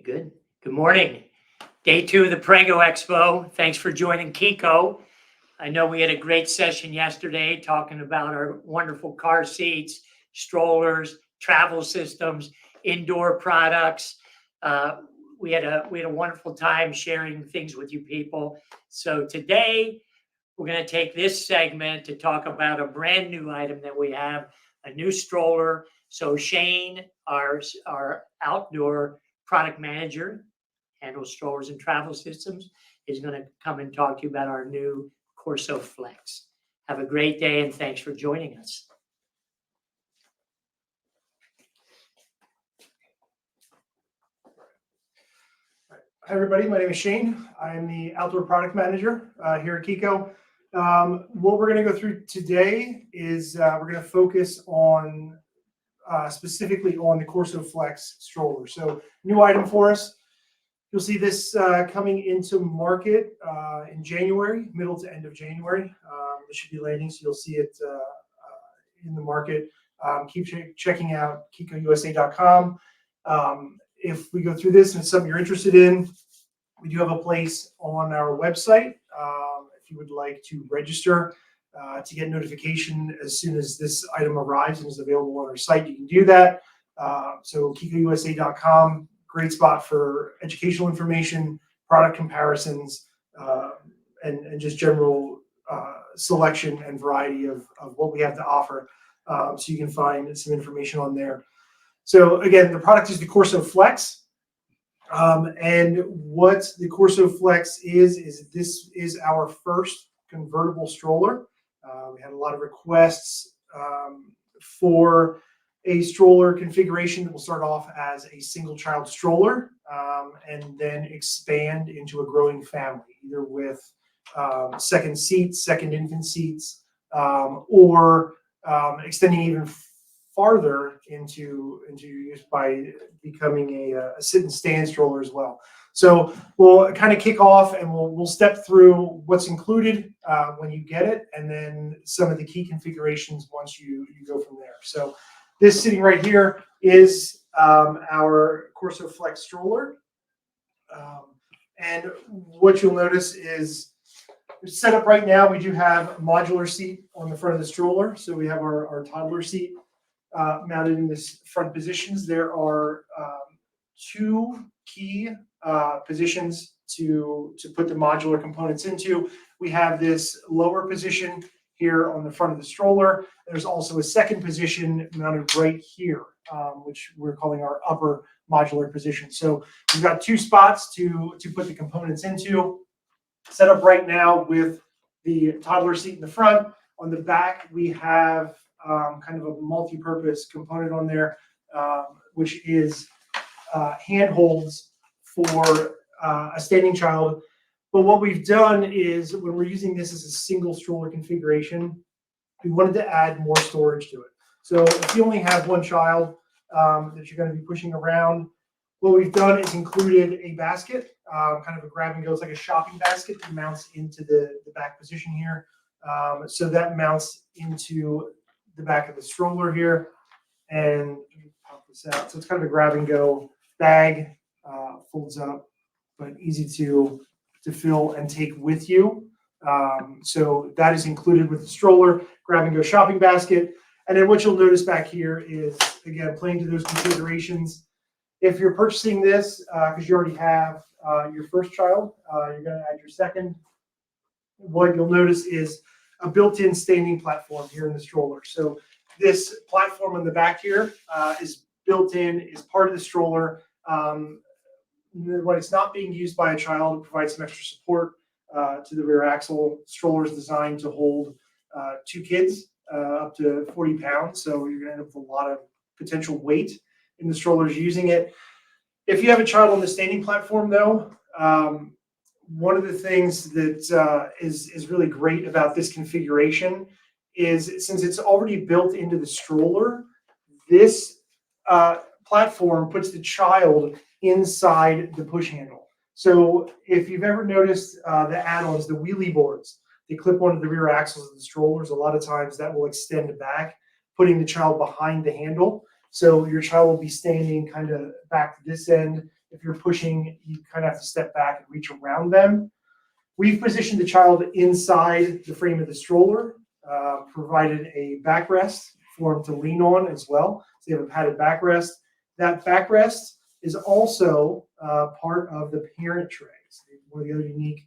Good. Good morning. Day 2 of the Prego Expo. Thanks for joining Chicco. I know we had a great session yesterday talking about our wonderful car seats, strollers, travel systems, indoor products. We had a wonderful time sharing things with you people. So today we're going to take this segment to talk about a brand new item that we have, a new stroller. So Shane, our outdoor product manager, handles strollers and travel systems, is going to come and talk to you about our new Corso Flex. Have a great day and thanks for joining us. Hi everybody, my name is Shane. I'm the outdoor product manager here at Chicco. What we're going to go through today is we're going to focus on specifically on the Corso Flex stroller. So new item for us. You'll see this coming into market in January, middle to end of January. It should be landing, so you'll see it in the market. Keep checking out chiccousa.com. If we go through this and it's something you're interested in, we do have a place on our website. If you would like to register to get notification as soon as this item arrives and is available on our site, you can do that. So chiccousa.com, great spot for educational information, product comparisons, and just general selection and variety of what we have to offer. So you can find some information on there. So again, the product is the Corso Flex. And what the Corso Flex is this is our first convertible stroller. We had a lot of requests for a stroller configuration that will start off as a single child stroller and then expand into a growing family, either with second seats, second infant seats, or extending even farther into use by becoming a sit and stand stroller as well. So we'll kind of kick off and we'll step through what's included when you get it, and then some of the key configurations once you go from there. So this sitting right here is our Corso Flex stroller. And what you'll notice is set up right now, we do have a modular seat on the front of the stroller. So we have our toddler seat mounted in this front positions. There are 2 key positions to put the modular components into. We have this lower position here on the front of the stroller. There's also a second position mounted right here, which we're calling our upper modular position. So we've got 2 spots to put the components into. Set up right now with the toddler seat in the front. On the back, we have kind of a multi-purpose component on there, which is handholds for a standing child. But what we've done is when we're using this as a single stroller configuration, we wanted to add more storage to it. So if you only have one child that you're going to be pushing around, what we've done is included a basket, kind of a grab and go. It's like a shopping basket that mounts into the back position here. So that mounts into the back of the stroller here, and let me pop this out. So it's kind of a grab and go bag, folds up, but easy to fill and take with you. So that is included with the stroller, grab and go shopping basket. And then what you'll notice back here is, again, playing to those configurations. If you're purchasing this because you already have your first child, you're going to add your second. What you'll notice is a built-in standing platform here in the stroller. So this platform on the back here is built in, is part of the stroller. When it's not being used by a child, it provides some extra support to the rear axle. The stroller is designed to hold 2 kids up to 40 pounds. So you're going to end up with a lot of potential weight in the strollers using it. If you have a child on the standing platform, though, one of the things that is really great about this configuration is, since it's already built into the stroller, this platform puts the child inside the push handle. So if you've ever noticed the add-ons, the wheelie boards, they clip onto the rear axles of the strollers. A lot of times that will extend back, putting the child behind the handle. So your child will be standing kind of back to this end. If you're pushing, you kind of have to step back and reach around them. We've positioned the child inside the frame of the stroller, provided a backrest for them to lean on as well. So you have a padded backrest. That backrest is also part of the parent tray. So one of the other unique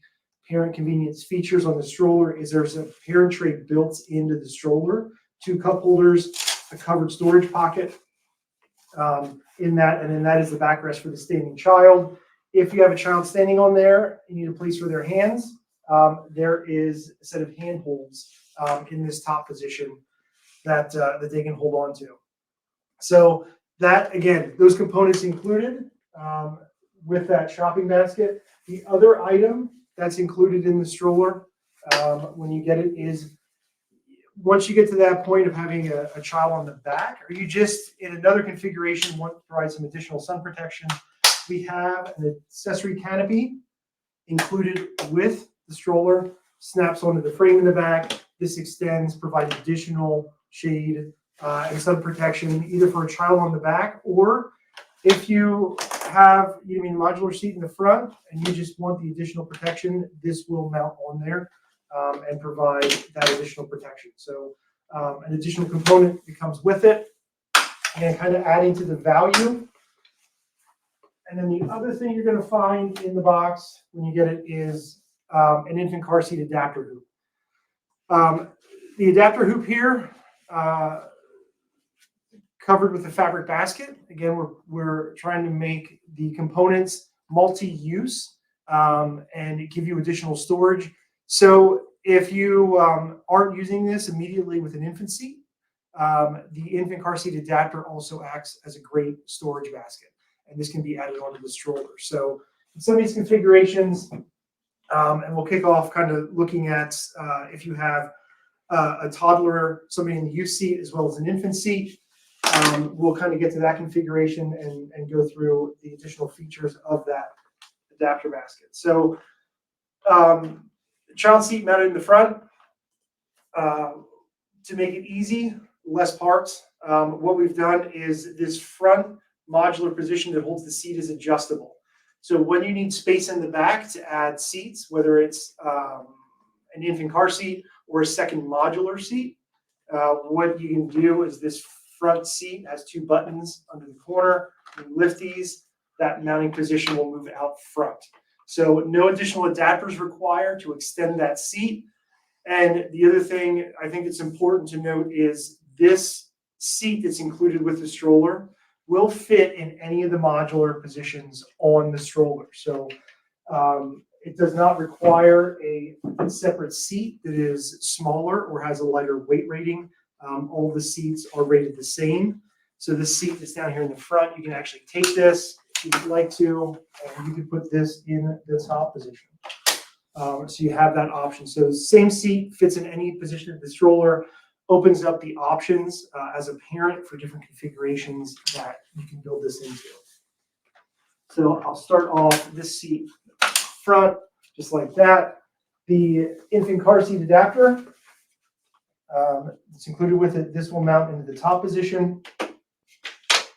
parent convenience features on the stroller is there's a parent tray built into the stroller, 2 cup holders, a covered storage pocket in that, and then that is the backrest for the standing child. If you have a child standing on there, you need a place for their hands. There is a set of handholds in this top position that they can hold on to. So that, again, those components included with that shopping basket. The other item that's included in the stroller when you get it is, once you get to that point of having a child on the back, or you just, in another configuration, want to provide some additional sun protection, we have an accessory canopy included with the stroller, snaps onto the frame in the back. This extends, provides additional shade and sun protection, either for a child on the back, or if you have a modular seat in the front and you just want the additional protection, this will mount on there and provide that additional protection. So an additional component that comes with it, and kind of adding to the value. And then the other thing you're going to find in the box when you get it is an infant car seat adapter hoop. The adapter hoop here, covered with a fabric basket. Again, we're trying to make the components multi-use and give you additional storage. So if you aren't using this immediately with an infant seat, the infant car seat adapter also acts as a great storage basket, and this can be added onto the stroller. So in some of these configurations, and we'll kick off kind of looking at if you have a toddler, somebody in the youth seat, as well as an infant seat. We'll kind of get to that configuration and go through the additional features of that adapter basket. So child seat mounted in the front. To make it easy, less parts. What we've done is this front modular position that holds the seat is adjustable. So when you need space in the back to add seats, whether it's an infant car seat or a second modular seat, what you can do is this front seat has 2 buttons under the corner. You lift these, that mounting position will move out front. So no additional adapters required to extend that seat. And the other thing I think it's important to note is this seat that's included with the stroller will fit in any of the modular positions on the stroller. So it does not require a separate seat that is smaller or has a lighter weight rating. All the seats are rated the same. So this seat that's down here in the front, you can actually take this if you'd like to, and you can put this in the top position. So you have that option. So same seat fits in any position of the stroller, opens up the options as a parent for different configurations that you can build this into. So I'll start off this seat front, just like that. The infant car seat adapter, it's included with it. This will mount into the top position,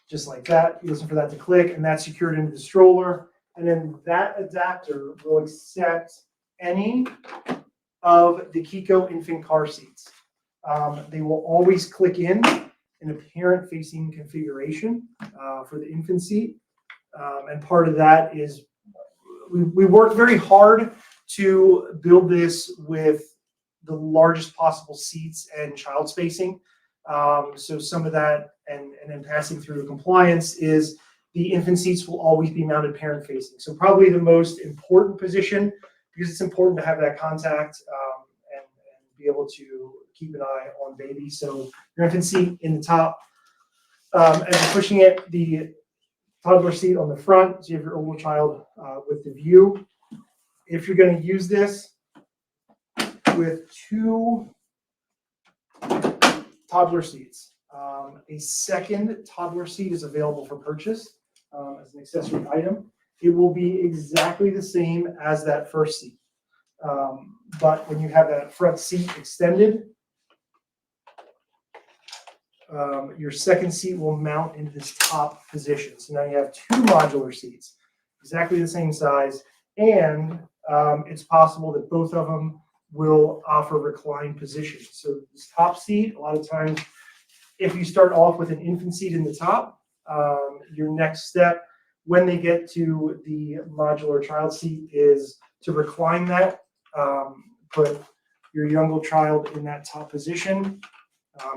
just like that. You listen for that to click, and that's secured into the stroller. And then that adapter will accept any of the Chicco infant car seats. They will always click in a parent-facing configuration for the infant seat. And part of that is we worked very hard to build this with the largest possible seats and child spacing. So some of that, and then passing through compliance, is the infant seats will always be mounted parent-facing. So probably the most important position, because it's important to have that contact and be able to keep an eye on baby. So your infant seat in the top, as you're pushing it, the toddler seat on the front, so you have your older child with the view. If you're going to use this with 2 toddler seats, a second toddler seat is available for purchase as an accessory item. It will be exactly the same as that first seat. But when you have that front seat extended, your second seat will mount into this top position. So now you have two modular seats, exactly the same size, and it's possible that both of them will offer recline positions. So this top seat, a lot of times, if you start off with an infant seat in the top, your next step when they get to the modular child seat is to recline that, put your younger child in that top position.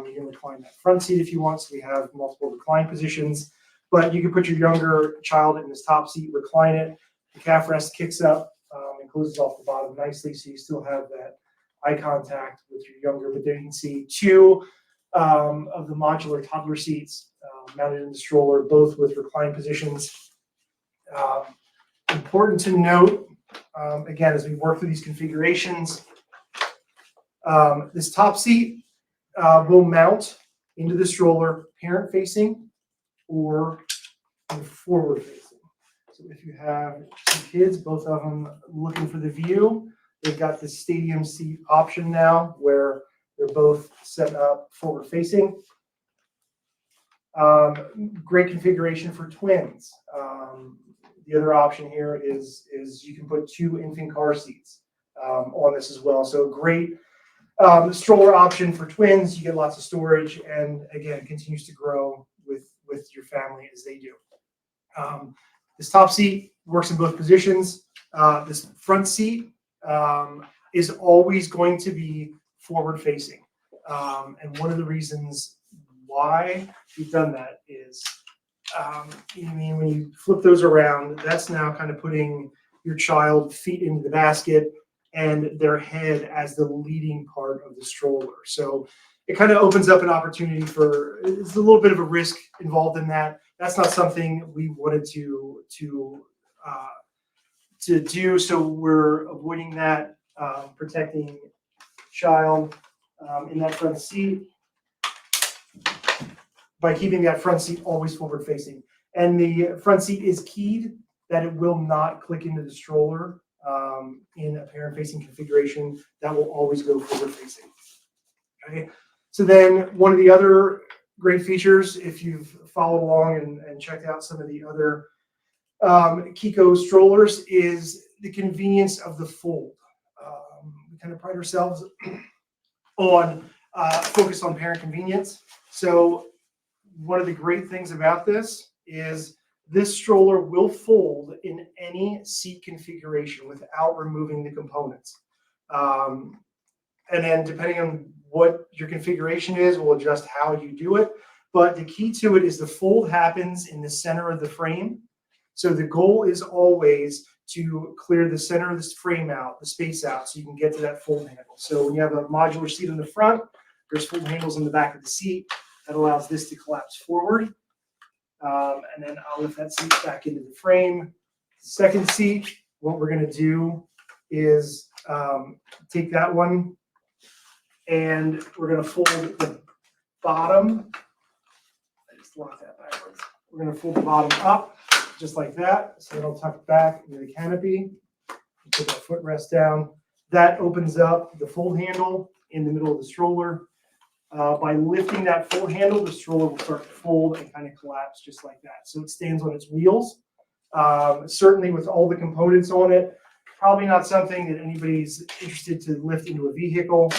You can recline that front seat if you want, so we have multiple recline positions, but you can put your younger child in this top seat, recline it, the calf rest kicks up and closes off the bottom nicely, so you still have that eye contact with your younger, but there you can see two of the modular toddler seats mounted in the stroller, both with recline positions. Important to note, again, as we work through these configurations, this top seat will mount into the stroller parent facing or forward facing. So if you have two kids, both of them looking for the view, they've got the stadium seat option now where they're both set up forward facing. Great configuration for twins. The other option here is you can put two infant car seats on this as well. So great stroller option for twins. You get lots of storage, and again, continues to grow with your family as they do. This top seat works in both positions. This front seat is always going to be forward facing. And one of the reasons why we've done that is, when you flip those around, that's now kind of putting your child feet into the basket and their head as the leading part of the stroller. So it kind of opens up an opportunity for, it's a little bit of a risk involved in that. That's not something we wanted to do. So we're avoiding that, protecting child in that front seat by keeping that front seat always forward facing. And the front seat is keyed that it will not click into the stroller in a parent facing configuration. That will always go forward facing. Okay. So then one of the other great features, if you've followed along and checked out some of the other Chicco strollers, is the convenience of the fold. We kind of pride ourselves on focus on parent convenience. So one of the great things about this is this stroller will fold in any seat configuration without removing the components. And then depending on what your configuration is, we'll adjust how you do it. But the key to it is the fold happens in the center of the frame. So the goal is always to clear the center of this frame out, the space out, so you can get to that fold handle. So when you have a modular seat in the front, there's fold handles in the back of the seat that allows this to collapse forward. And then I'll lift that seat back into the frame. The second seat, what we're going to do is take that one and we're going to fold the bottom. I just locked that backwards. We're going to fold the bottom up just like that. So it'll tuck back into the canopy. Put that footrest down. That opens up the fold handle in the middle of the stroller. By lifting that fold handle, the stroller will start to fold and kind of collapse just like that. So it stands on its wheels. Certainly with all the components on it, probably not something that anybody's interested to lift into a vehicle.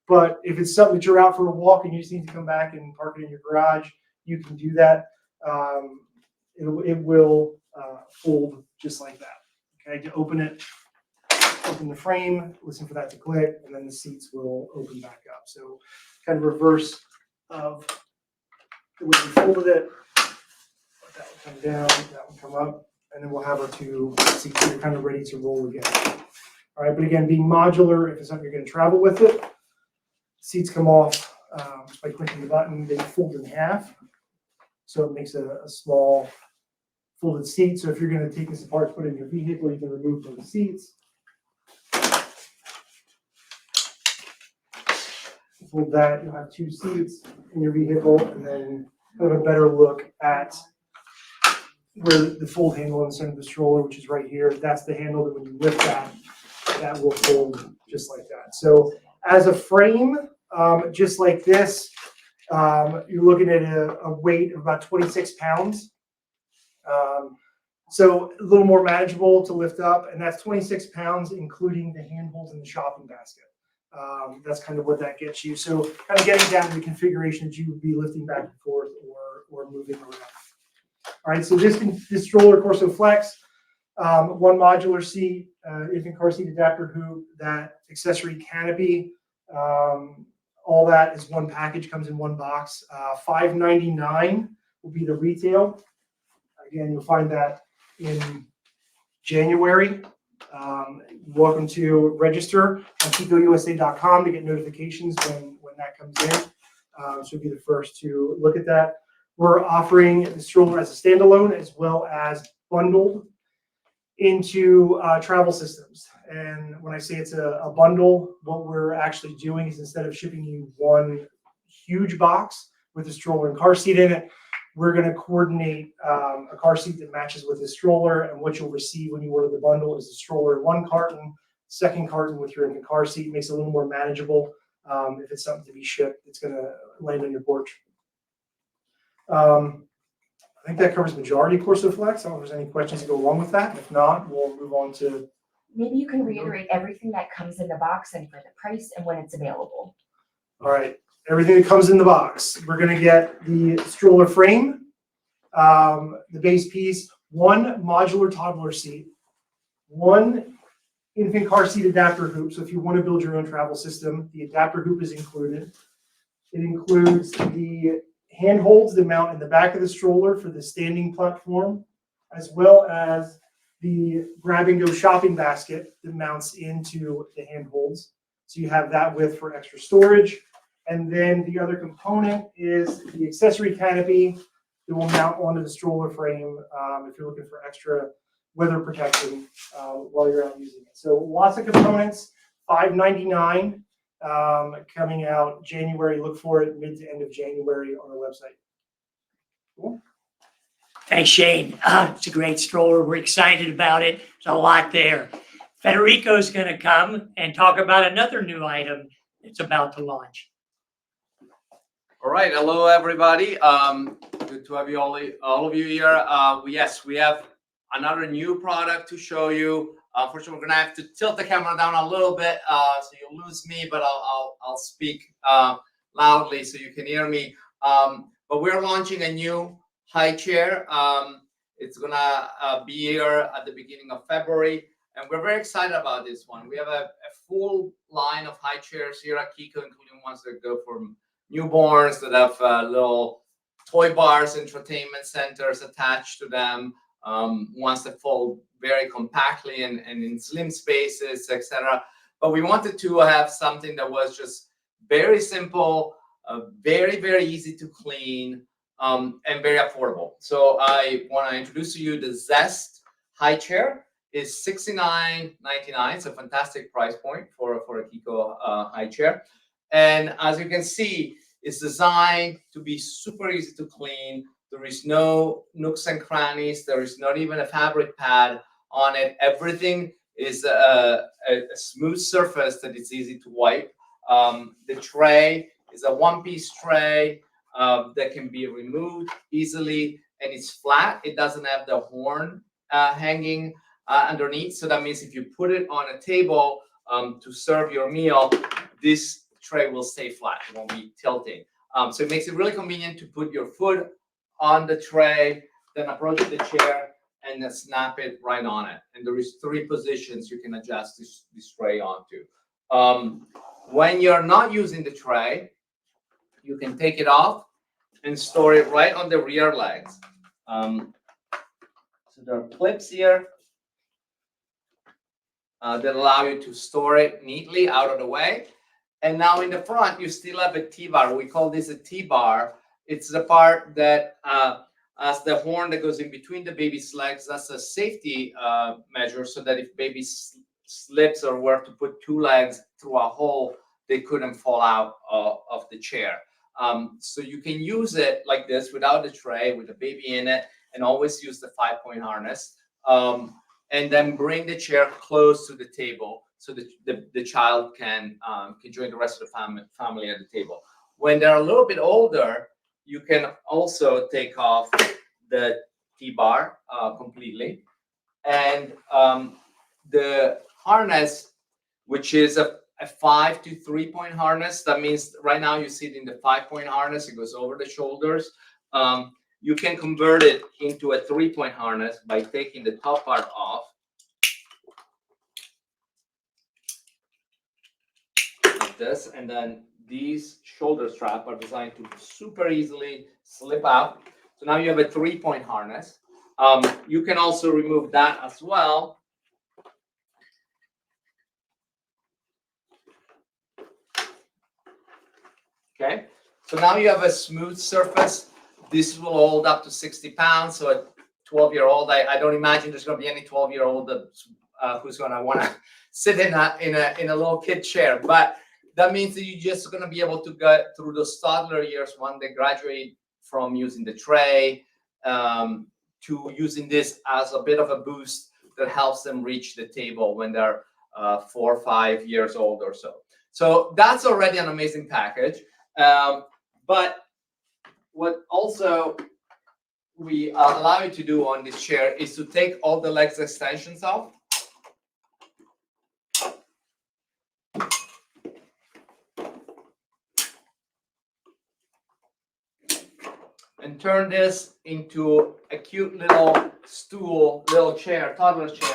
But if it's something that you're out for a walk and you just need to come back and park it in your garage, you can do that. It will fold just like that. Okay, to open it, open the frame, listen for that to click, and then the seats will open back up. So kind of reverse of the way we folded it. Let that one come down, that one come up, and then we'll have our two seats here kind of ready to roll again. All right, but again, being modular, if it's something you're going to travel with it, seats come off just by clicking the button. They fold in half, so it makes a small folded seat. So if you're going to take this apart, put it in your vehicle, you can remove those seats. Fold that, you'll have two seats in your vehicle, and then have a better look at where the fold handle in the center of the stroller, which is right here. That's the handle that when you lift that, that will fold just like that. So as a frame, just like this, You're looking at a weight of about 26 pounds. So a little more manageable to lift up, and that's 26 pounds, including the handholds and the shopping basket. That's kind of what that gets you. So kind of getting down to the configuration that you would be lifting back and forth or moving around. All right, so this stroller Corso Flex, one modular seat, infant car seat adapter hoop, that accessory canopy, all that is one package, comes in one box. $599 will be the retail. Again, you'll find that in January. Welcome to register on ChiccoUSA.com to get notifications when that comes in. So you'll be the first to look at that. We're offering the stroller as a standalone as well as bundled into travel systems. And when I say it's a bundle, what we're actually doing is instead of shipping you one huge box with a stroller and car seat in it, we're going to coordinate a car seat that matches with the stroller. And what you'll receive when you order the bundle is the stroller in one carton, second carton with your infant car seat. Makes it a little more manageable if it's something to be shipped. It's going to land on your porch. I think that covers majority of Corso Flex. I don't know if there's any questions to go along with that. If not, we'll move on to. Maybe you can reiterate everything that comes in the box and for the price and when it's available. All right, everything that comes in the box. We're going to get the stroller frame, the base piece, one modular toddler seat, one infant car seat adapter hoop. So if you want to build your own travel system, the adapter hoop is included. It includes the handholds that mount in the back of the stroller for the standing platform, as well as the grab-and-go shopping basket that mounts into the handholds. So you have that width for extra storage. And then the other component is the accessory canopy that will mount onto the stroller frame if you're looking for extra weather protection while you're out using it. So lots of components, $599. Coming out January. Look for it mid to end of January on our website. Cool. Thanks, Shane. It's a great stroller. We're excited about it. There's a lot there. Federico's going to come and talk about another new item that's about to launch. All right. Hello, everybody. Good to have you all of you here. Yes, we have another new product to show you. Unfortunately, we're gonna have to tilt the camera down a little bit, so you'll lose me, but I'll speak loudly so you can hear me. But we're launching a new high chair. It's gonna be here at the beginning of February, and we're very excited about this one. We have a full line of high chairs here at Chicco, including ones that go for newborns, that have little toy bars, entertainment centers attached to them. Ones that fold very compactly and in slim spaces, etc. But we wanted to have something that was just very simple, very, very easy to clean, and very affordable. So I want to introduce to you the Zest high chair. Is $69.99. It's a fantastic price point for a Chicco high chair. And as you can see, it's designed to be super easy to clean. There is no nooks and crannies. There is not even a fabric pad on it. Everything is a smooth surface that it's easy to wipe. The tray is a one-piece tray that can be removed easily, and it's flat. It doesn't have the horn hanging underneath. So that means if you put it on a table to serve your meal, this tray will stay flat. It won't be tilting. So it makes it really convenient to put your food on the tray, then approach the chair, and then snap it right on it. And there is 3 positions you can adjust this tray onto. When you're not using the tray, you can take it off and store it right on the rear legs. So there are clips here that allow you to store it neatly out of the way. And now in the front, you still have a T-bar. We call this a T-bar. It's the part that has the horn that goes in between the baby's legs. That's a safety measure, so that if baby slips or were to put 2 legs through a hole, they couldn't fall out of the chair. So you can use it like this without the tray, with the baby in it, and always use the 5-point harness. And then bring the chair close to the table so that the child can join the rest of the family at the table. When they're a little bit older, you can also take off the T-bar completely. And the harness, which is a 5 to 3 point harness, that means right now you see it in the 5-point harness, it goes over the shoulders. You can convert it into a 3-point harness by taking the top part off, like this, and then these shoulder straps are designed to super easily slip out. So now you have a 3-point harness. You can also remove that as well. Okay, so now you have a smooth surface. This will hold up to 60 pounds. So a 12-year-old, I don't imagine there's going to be any 12-year-old that who's going to want to sit in a little kid chair. But that means that you're just going to be able to get through those toddler years when they graduate from using the tray to using this as a bit of a boost that helps them reach the table when they're 4 or 5 years old or so. So that's already an amazing package. But what also we allow you to do on this chair is to take all the legs extensions off. And turn this into a cute little stool, little chair, toddler chair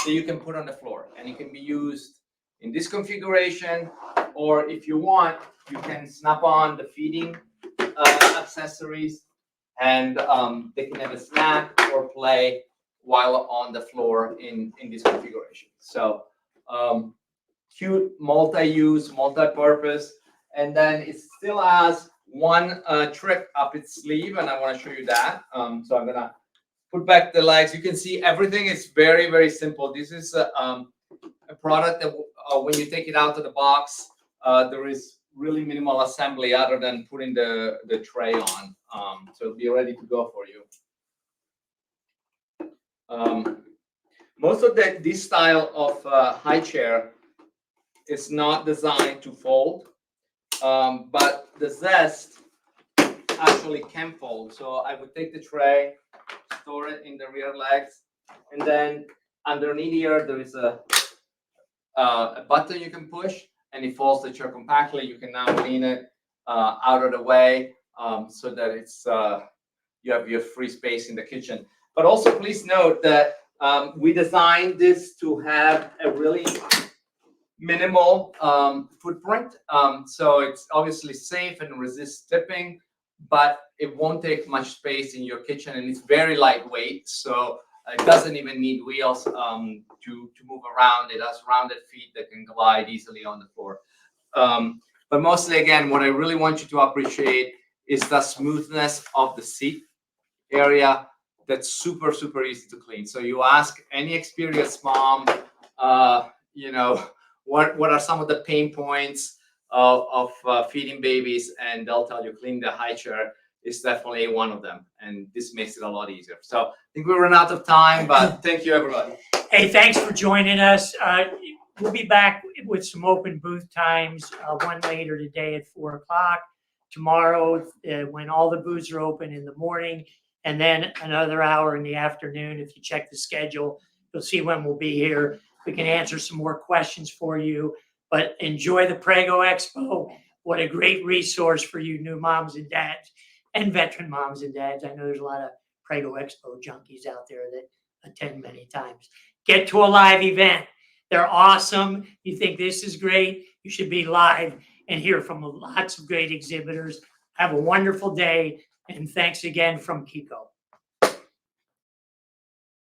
that you can put on the floor. And it can be used in this configuration, or if you want, you can snap on the feeding accessories, and they can have a snack or play while on the floor in this configuration. So cute, multi-use, multi-purpose, and then it still has one trick up its sleeve, and I want to show you that. So I'm gonna put back the legs. You can see everything is very, very simple. This is a product that when you take it out of the box, there is really minimal assembly other than putting the tray on. So it'll be ready to go for you. Most of this style of high chair is not designed to fold, but the Zest actually can fold. So I would take the tray, store it in the rear legs, and then underneath here there is a button you can push, and it folds the chair compactly. You can now lean it out of the way so that it's you have your free space in the kitchen. But also please note that we designed this to have a really minimal footprint. So it's obviously safe and resists tipping, but it won't take much space in your kitchen, and it's very lightweight. So it doesn't even need wheels to move around. It has rounded feet that can glide easily on the floor. But mostly, again, what I really want you to appreciate is the smoothness of the seat area. That's super, super easy to clean. So you ask any experienced mom, you know, what are some of the pain points of feeding babies, and they'll tell you cleaning the high chair is definitely one of them, and this makes it a lot easier. So I think we ran out of time, but thank you, everybody. Hey, thanks for joining us. We'll be back with some open booth times, one later today at 4 o'clock. Tomorrow, when all the booths are open in the morning, and then another hour in the afternoon. If you check the schedule, you'll see when we'll be here. We can answer some more questions for you, but enjoy the Prego Expo. What a great resource for you new moms and dads and veteran moms and dads. I know there's a lot of Prego Expo junkies out there that attend many times. Get to a live event. They're awesome. You think this is great, you should be live and hear from lots of great exhibitors. Have a wonderful day, and thanks again from Chicco.